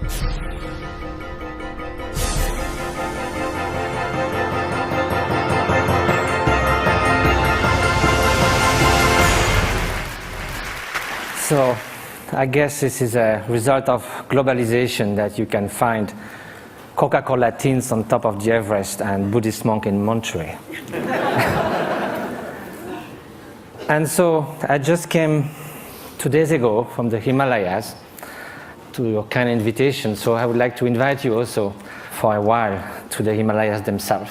So, I guess this is a result of globalization that you can find Coca-Cola tins on top of the Everest and Buddhist monk in Monterey. And so, I just came 2 days ago from the Himalayas to your kind invitation, so I would like to invite you also for a while to the Himalayas themselves.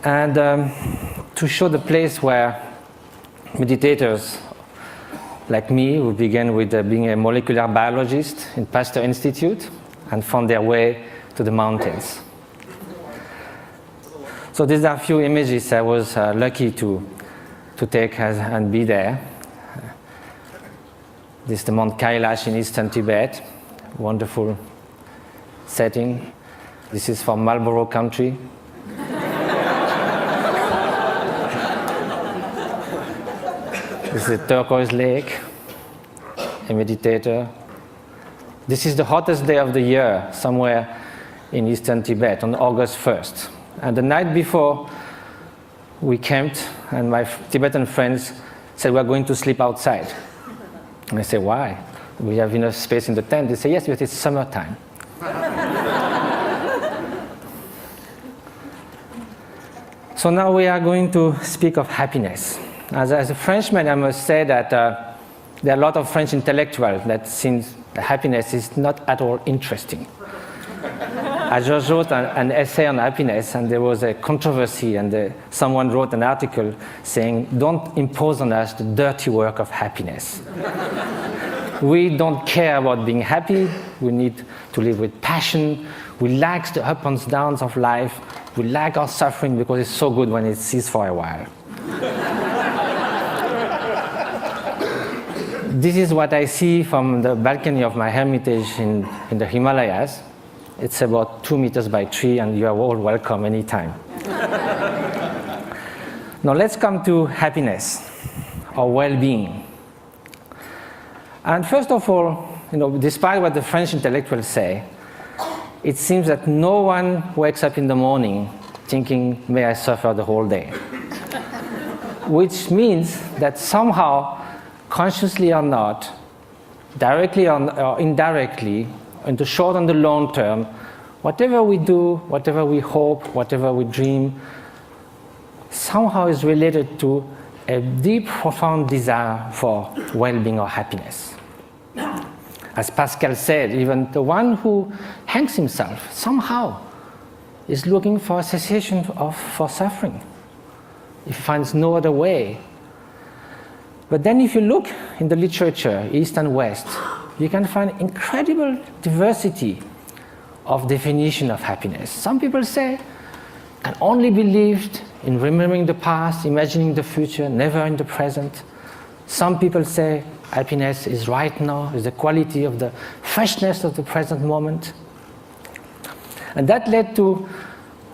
And to show the place where meditators like me, who began with being a molecular biologist in Pasteur Institute and found their way to the mountains. So these are a few images I was lucky to take and be there. This is the Mount Kailash in eastern Tibet, wonderful setting. This is from Marlborough country. This is a turquoise lake, a meditator. This is the hottest day of the year, somewhere in eastern Tibet, on August 1st. And the night before, we camped, and my Tibetan friends said, we're going to sleep outside. And I said, why? We have enough space in the tent. They say, yes, but it's summertime. So now we are going to speak of happiness. As a Frenchman, I must say that there are a lot of French intellectuals that think happiness is not at all interesting. I just wrote an essay on happiness, and there was a controversy, and someone wrote an article saying, don't impose on us the dirty work of happiness. We don't care about being happy. We need to live with passion. We like the ups and downs of life. We like our suffering because it's so good when it ceases for a while. This is what I see from the balcony of my hermitage in the Himalayas. It's about 2 meters by 3, and you are all welcome anytime. Now let's come to happiness, or well-being. And first of all, despite what the French intellectuals say, it seems that no one wakes up in the morning thinking, may I suffer the whole day. Which means that somehow, consciously or not, directly or indirectly, in the short and the long term, whatever we do, whatever we hope, whatever we dream, somehow is related to a deep, profound desire for well-being or happiness. As Pascal said, even the one who hangs himself somehow is looking for a cessation for suffering. He finds no other way. But then if you look in the literature, East and West, you can find incredible diversity of definition of happiness. Some people say, can only be lived in remembering the past, imagining the future, never in the present. Some people say happiness is right now, is the quality of the freshness of the present moment. And that led to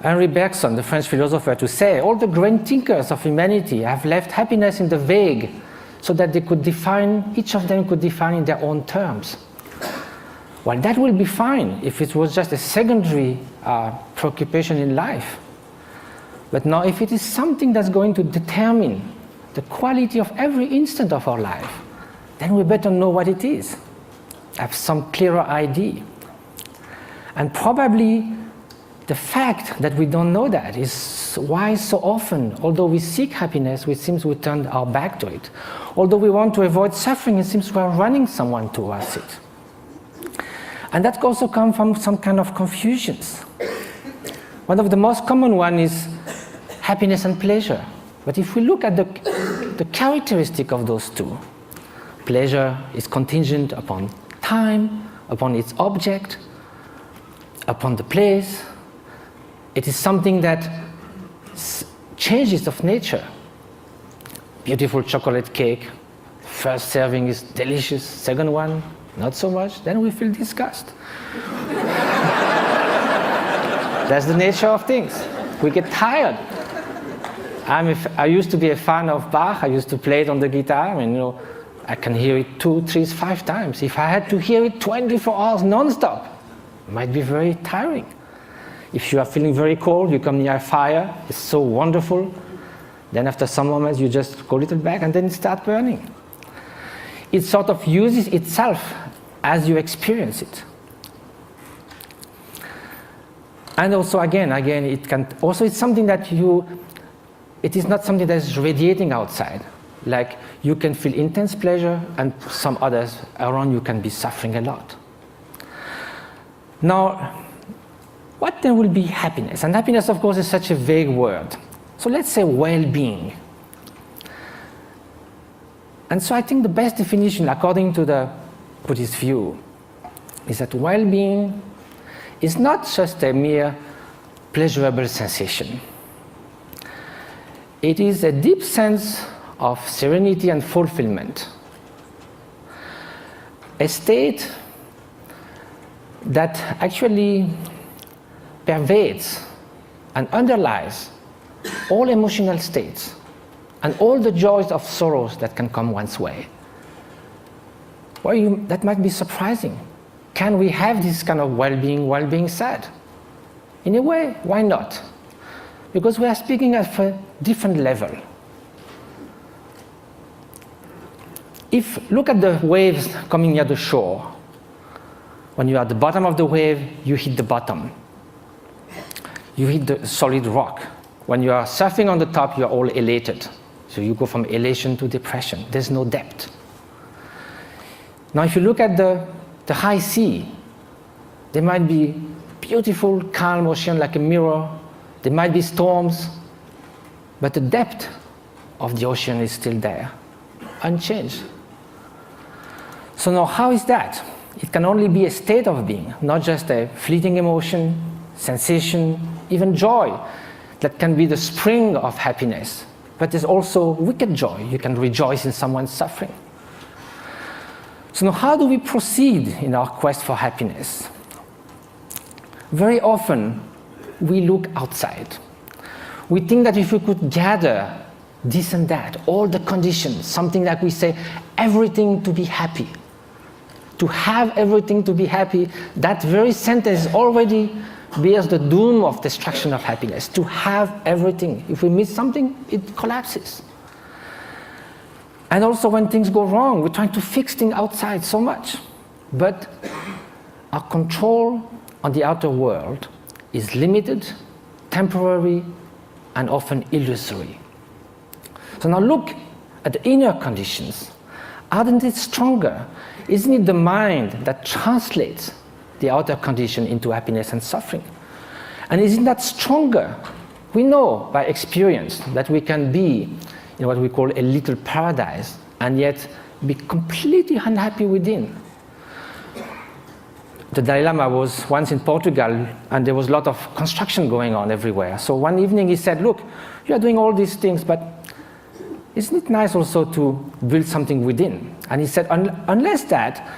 Henri Bergson, the French philosopher, to say all the great thinkers of humanity have left happiness in the vague, so that they could define, each of them could define in their own terms. Well, that will be fine if it was just a secondary preoccupation in life. But now, if it is something that's going to determine the quality of every instant of our life, then we better know what it is, have some clearer idea. And probably the fact that we don't know that is why so often, although we seek happiness, it seems we turn our back to it. Although we want to avoid suffering, it seems we are running someone towards it. And that also comes from some kind of confusions. One of the most common one is happiness and pleasure. But if we look at the characteristic of those two, pleasure is contingent upon time, upon its object, upon the place. It is something that changes of nature. Beautiful chocolate cake, first serving is delicious, second one, not so much, then we feel disgust. That's the nature of things. We get tired. I used to be a fan of Bach. I used to play it on the guitar. I can hear it 2, 3, 5 times. If I had to hear it 24 hours non-stop, it might be very tiring. If you are feeling very cold, you come near a fire, it's so wonderful. Then after some moments, you just go a little back and then it starts burning. It sort of uses itself as you experience it. And also again, it can also, it's something that it is not something that is radiating outside. Like you can feel intense pleasure and some others around you can be suffering a lot. Now, what then will be happiness? And happiness, of course, is such a vague word. So let's say well-being. And so I think the best definition, according to the Buddhist view, is that well-being is not just a mere pleasurable sensation. It is a deep sense of serenity and fulfillment. A state that actually pervades and underlies all emotional states and all the joys of sorrows that can come one's way. Well, that might be surprising. Can we have this kind of well-being while being sad? In a way, why not? Because we are speaking at a different level. Look at the waves coming near the shore. When you are at the bottom of the wave, you hit the bottom. You hit the solid rock. When you are surfing on the top, you are all elated. So you go from elation to depression. There's no depth. Now, if you look at the high sea, there might be beautiful, calm ocean like a mirror. There might be storms, but the depth of the ocean is still there, unchanged. So now, how is that? It can only be a state of being, not just a fleeting emotion, sensation, even joy that can be the spring of happiness. But there's also wicked joy. You can rejoice in someone's suffering. So now, how do we proceed in our quest for happiness? Very often, we look outside. We think that if we could gather this and that, all the conditions, something like we say, everything to be happy. To have everything to be happy, that very sentence already bears the doom of destruction of happiness. To have everything. If we miss something, it collapses. And also when things go wrong, we're trying to fix things outside so much. But our control on the outer world is limited, temporary, and often illusory. So now look at the inner conditions. Aren't it stronger? Isn't it the mind that translates the outer condition into happiness and suffering? And isn't that stronger? We know by experience that we can be in what we call a little paradise and yet be completely unhappy within. The Dalai Lama was once in Portugal and there was a lot of construction going on everywhere. So one evening he said, look, you are doing all these things, but isn't it nice also to build something within? And he said, unless that,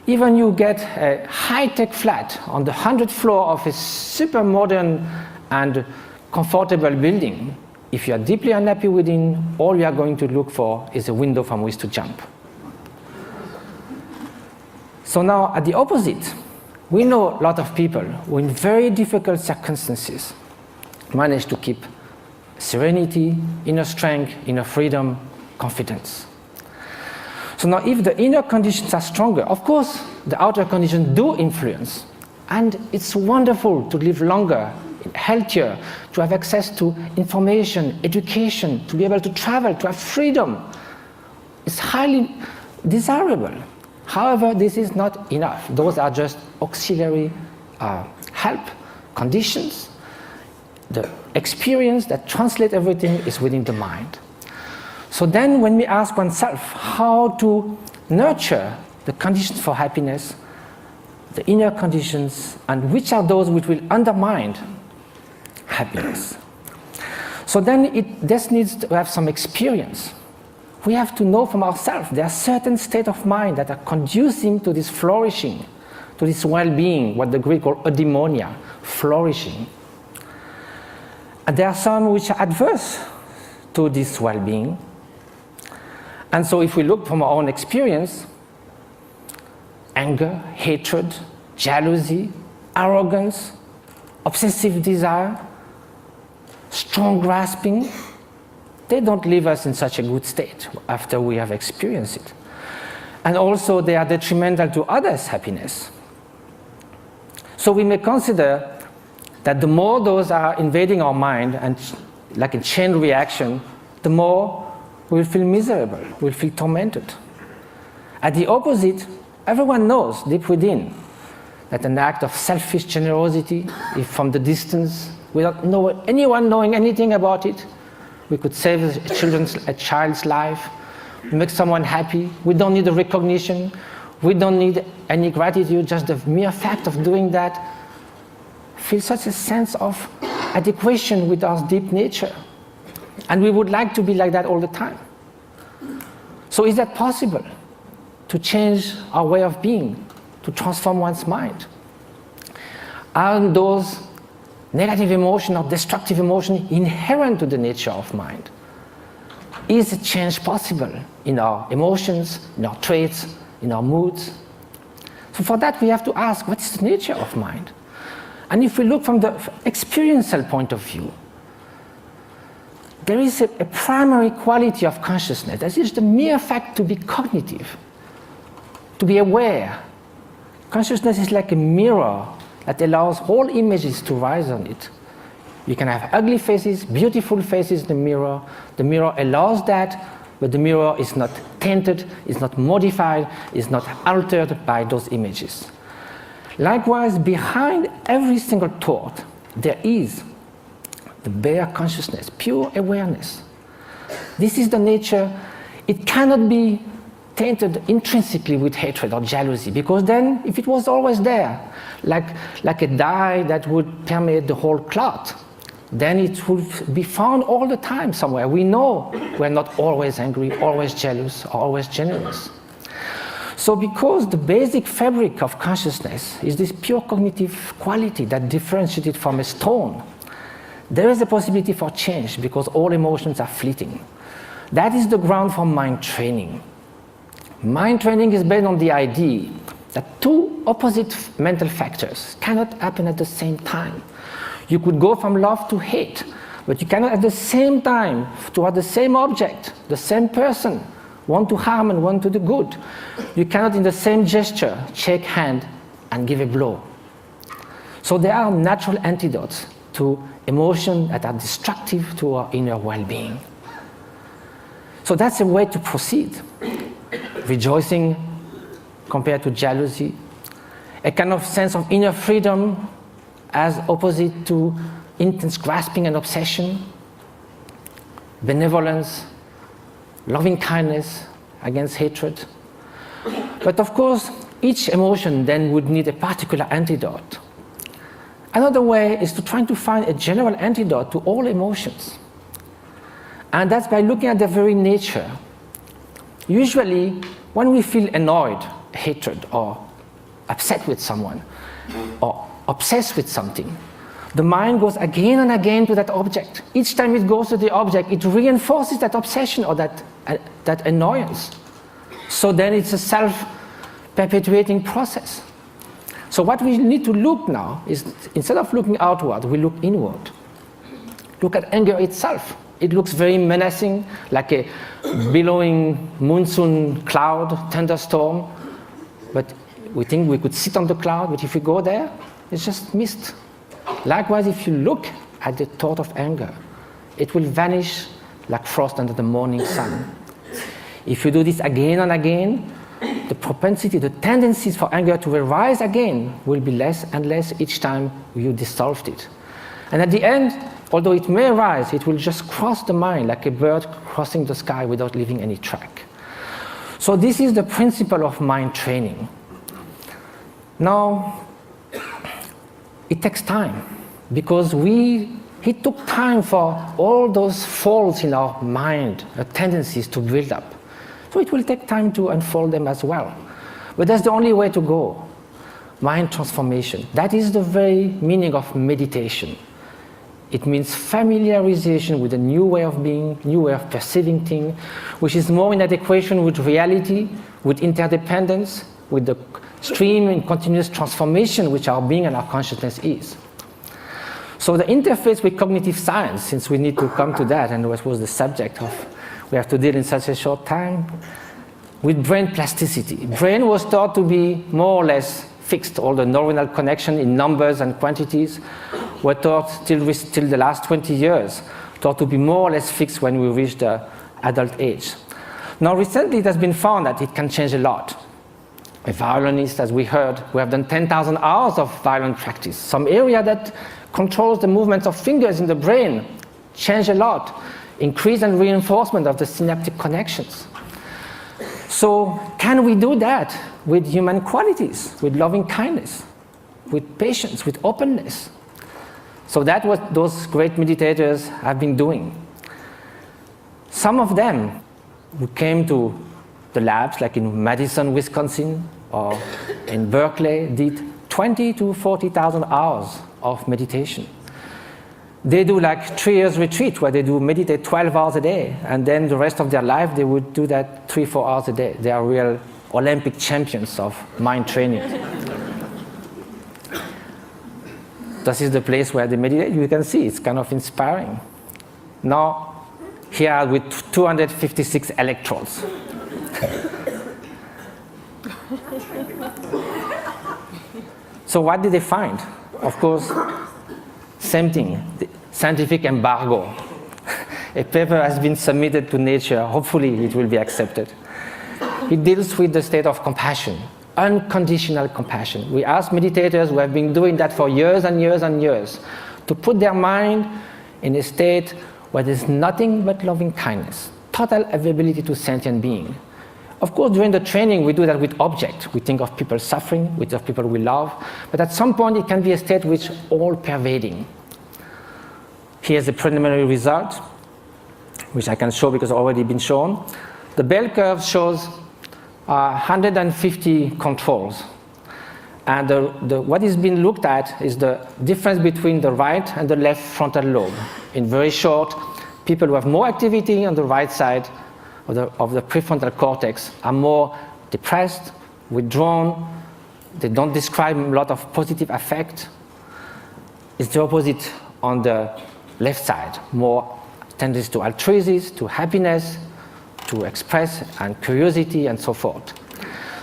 even you get a high-tech flat on the 100th floor of a super modern and comfortable building, if you are deeply unhappy within, all you are going to look for is a window from which to jump. So now, at the opposite, we know a lot of people who in very difficult circumstances manage to keep serenity, inner strength, inner freedom, confidence. So now if the inner conditions are stronger, of course the outer conditions do influence. And it's wonderful to live longer, healthier, to have access to information, education, to be able to travel, to have freedom. It's highly desirable. However, this is not enough. Those are just auxiliary help, conditions. The experience that translates everything is within the mind. So then when we ask oneself how to nurture the conditions for happiness, the inner conditions, and which are those which will undermine happiness. So then this needs to have some experience. We have to know from ourselves there are certain states of mind that are conducing to this flourishing, to this well-being, what the Greek call eudaimonia, flourishing. And there are some which are adverse to this well-being. And so if we look from our own experience, anger, hatred, jealousy, arrogance, obsessive desire, strong grasping, they don't leave us in such a good state after we have experienced it. And also they are detrimental to others' happiness. So we may consider that the more those are invading our mind and like a chain reaction, the more we'll feel miserable, we'll feel tormented. At the opposite, everyone knows deep within that an act of selfish generosity, if from the distance, without anyone knowing anything about it, we could save a child's life, make someone happy. We don't need a recognition. We don't need any gratitude. Just the mere fact of doing that feels such a sense of adequation with our deep nature. And we would like to be like that all the time. So is that possible? To change our way of being, to transform one's mind? Are those negative emotions or destructive emotions inherent to the nature of mind? Is a change possible in our emotions, in our traits, in our moods? So for that we have to ask, what is the nature of mind? And if we look from the experiential point of view, there is a primary quality of consciousness. That is the mere fact to be cognitive, to be aware. Consciousness is like a mirror that allows all images to rise on it. You can have ugly faces, beautiful faces in the mirror. The mirror allows that, but the mirror is not tainted, is not modified, is not altered by those images. Likewise, behind every single thought, there is the bare consciousness, pure awareness. This is the nature. It cannot be tainted intrinsically with hatred or jealousy, because then, if it was always there, like a dye that would permeate the whole cloth, then it would be found all the time somewhere. We know we're not always angry, always jealous, or always generous. So because the basic fabric of consciousness is this pure cognitive quality that differentiates it from a stone, there is a possibility for change, because all emotions are fleeting. That is the ground for mind training. Mind training is based on the idea that two opposite mental factors cannot happen at the same time. You could go from love to hate, but you cannot at the same time, toward the same object, the same person, one to harm and one to the good. You cannot in the same gesture shake hand and give a blow. So there are natural antidotes to emotions that are destructive to our inner well-being. So that's a way to proceed. Rejoicing compared to jealousy, a kind of sense of inner freedom as opposite to intense grasping and obsession, benevolence, loving kindness against hatred. But of course, each emotion then would need a particular antidote. Another way is to try to find a general antidote to all emotions. And that's by looking at their very nature. Usually, when we feel annoyed, hatred, or upset with someone, or obsessed with something, the mind goes again and again to that object. Each time it goes to the object, it reinforces that obsession or that annoyance. So then it's a self-perpetuating process. So what we need to look now is, instead of looking outward, we look inward. Look at anger itself. It looks very menacing, like a billowing monsoon cloud, thunderstorm. But we think we could sit on the cloud, but if we go there, it's just mist. Likewise, if you look at the thought of anger, it will vanish like frost under the morning sun. If you do this again and again, the propensity, the tendencies for anger to arise again will be less and less each time you dissolved it. And at the end, although it may arise, it will just cross the mind like a bird crossing the sky without leaving any track. So this is the principle of mind training. Now, it takes time, because it took time for all those faults in our mind, tendencies to build up. So it will take time to unfold them as well. But that's the only way to go. Mind transformation. That is the very meaning of meditation. It means familiarization with a new way of being, new way of perceiving things, which is more in adequation with reality, with interdependence, with the stream and continuous transformation which our being and our consciousness is. So the interface with cognitive science, since we need to come to that, and what was the subject of, we have to deal in such a short time, with brain plasticity. Brain was thought to be more or less fixed. All the neuronal connection in numbers and quantities were thought till the last 20 years, thought to be more or less fixed when we reach the adult age. Now recently it has been found that it can change a lot. A violinist, as we heard, we have done 10,000 hours of violin practice. Some area that controls the movements of fingers in the brain change a lot. Increase and reinforcement of the synaptic connections. So can we do that with human qualities, with loving kindness, with patience, with openness? So that's what those great meditators have been doing. Some of them who came to the labs, like in Madison, Wisconsin, or in Berkeley, did 20 to 40,000 hours of meditation. They do like 3 years retreat where they do meditate 12 hours a day, and then the rest of their life they would do that 3-4 hours a day. They are real Olympic champions of mind training. This is the place where they meditate. You can see it's kind of inspiring. Now, here with 256 electrodes. So what did they find? Of course, same thing, the scientific embargo. A paper has been submitted to Nature. Hopefully it will be accepted. It deals with the state of compassion, unconditional compassion. We ask meditators who have been doing that for years and years and years to put their mind in a state where there's nothing but loving kindness, total availability to sentient being. Of course, during the training, we do that with objects. We think of people suffering, we think of people we love, but at some point it can be a state which is all-pervading. Here's the preliminary result, which I can show because it's already been shown. The bell curve shows 150 controls. And what is being looked at is the difference between the right and the left frontal lobe. In very short, people who have more activity on the right side of the prefrontal cortex are more depressed, withdrawn, they don't describe a lot of positive affect. It's the opposite on the left side, more tendency to altruism, to happiness, to express, and curiosity, and so forth.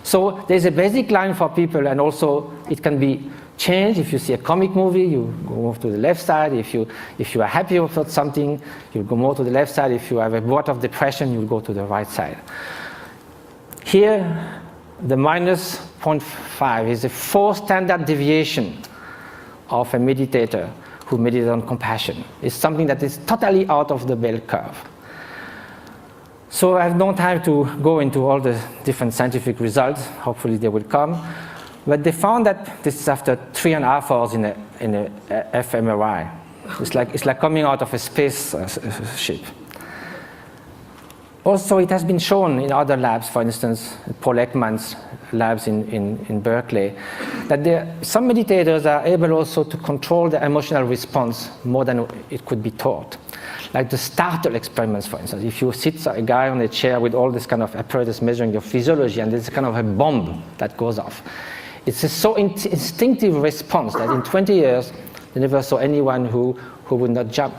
So there's a basic line for people, and also it can be changed. If you see a comic movie, you go to the left side. If you are happy about something, you'll go more to the left side. If you have a bout of depression, you'll go to the right side. Here, the minus 0.5 is a 4 standard deviation of a meditator who meditates on compassion. It's something that is totally out of the bell curve. So I have no time to go into all the different scientific results. Hopefully they will come. But they found that this is after 3.5 hours in a fMRI. It's like coming out of a space ship. Also, it has been shown in other labs, for instance, Paul Ekman's labs in Berkeley, that some meditators are able also to control the emotional response more than it could be taught. Like the startle experiments, for instance. If you sit a guy on a chair with all this kind of apparatus measuring your physiology, and there's kind of a bomb that goes off. It's a so instinctive response that in 20 years, they never saw anyone who would not jump.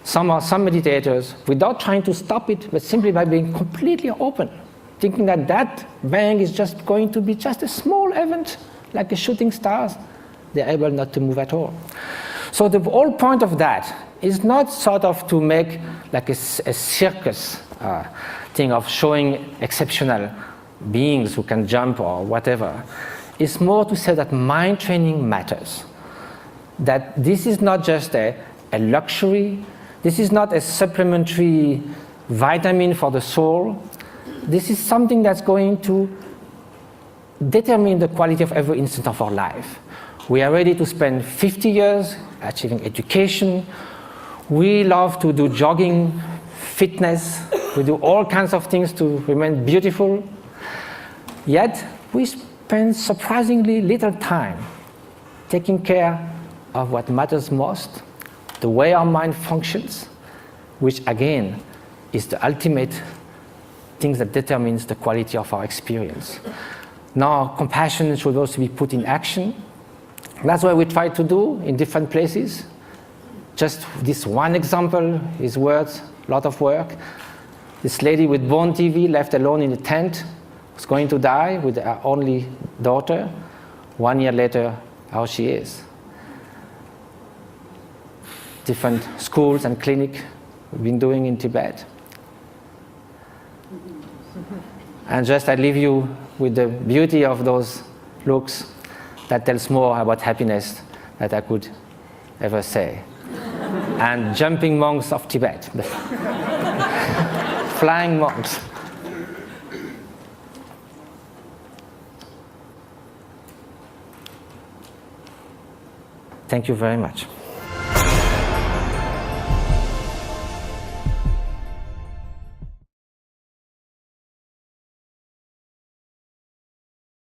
Some meditators, without trying to stop it, but simply by being completely open, thinking that bang is just going to be just a small event, like a shooting stars, they're able not to move at all. So the whole point of that is not sort of to make like a circus thing of showing exceptional beings who can jump or whatever. It's more to say that mind training matters. That this is not just a luxury, this is not a supplementary vitamin for the soul. This is something that's going to determine the quality of every instant of our life. We are ready to spend 50 years achieving education. We love to do jogging, fitness. We do all kinds of things to remain beautiful. Yet, we spend surprisingly little time taking care of what matters most, the way our mind functions, which again is the ultimate thing that determines the quality of our experience. Now, compassion should also be put in action. That's what we try to do in different places. Just this one example is worth a lot of work. This lady with bone TV left alone in a tent was going to die with her only daughter. 1 year later, how she is. Different schools and clinics we've been doing in Tibet. And just I leave you with the beauty of those looks that tells more about happiness than I could ever say. And jumping monks of Tibet, flying monks. Thank you very much.